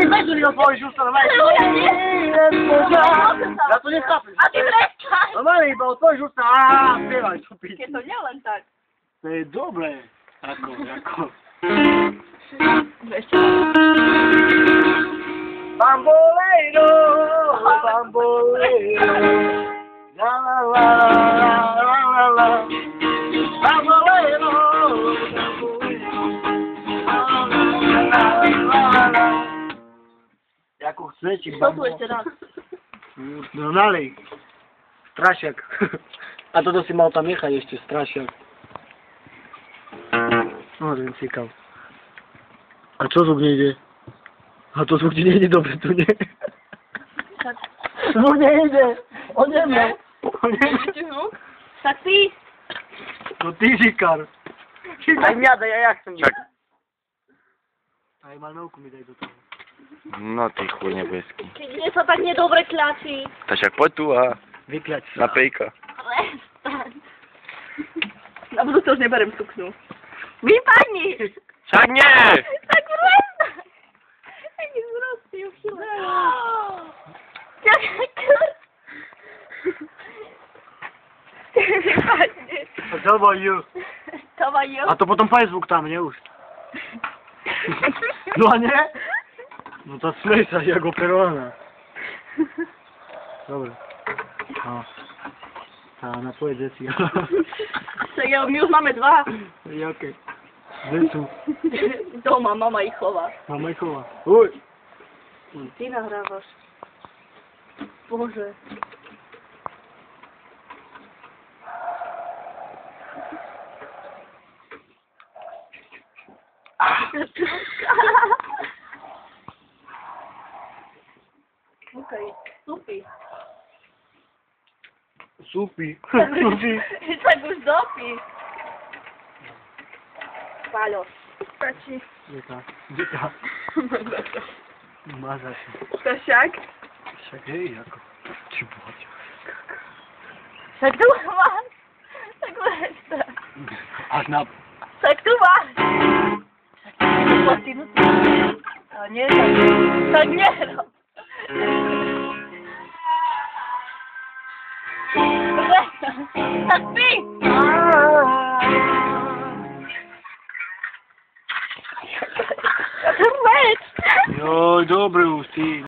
Weź mi odpowiedź już, to ja to nie trafię. A ty wreszcie! No dalej, bo odpowiedź już, a śpiewaj, to pić. To nie len tak. To jest dobre. Jako. Wreszcie. Bamboleo, bamboleo. La la la la la la la. Bamboleo, bamboleo. Jako chcecie, Co tu jeszcze raz? No dalej. Strasiak. A to dosyć mało tam jechać jeszcze, Strasiak. No, ten ciekaw. A co zvuk nie idzie? A to zvuk nie idzie dobrze, tu nie. Zvuk nie idzie. On nie miał. On nie miał. Taksi! No ty sikar. Daj miadę, ja jak chcę. Czek. A ja malnąłku mi daj do tego. No ty chuj niebieski. Nie są tak niedobre klaczy. Stasiak potuła. Wyklać. Napejka. Przestań. Na to już nie berem stuknął. Mi pani! Czak nie! Tak wreszcie! Jaki wzrost już siłę. A co boju? To ma ją. A to potem Facebook tam, nie już. No a nie? No to smysa jego perona. Dobra. O. A na twoje dzieci. Czekaj, my już mamy dwa. I okej. Wysu. Doma mama ich chowa. Mama i koła. Uj. Ty nagrawasz. Boże. Okej, supi. Supi. Supi. Tak już dopi. Palo. Staci. Dzieka. Dzieka. Maza się. Stasiak? Hej, jako. Ci błacie. Tak tu masz. Tak wreszcie. Aż na... Tak tu masz. A nie tak. Tak nie rob. Tak pi. Weź. Jo, dobry usty.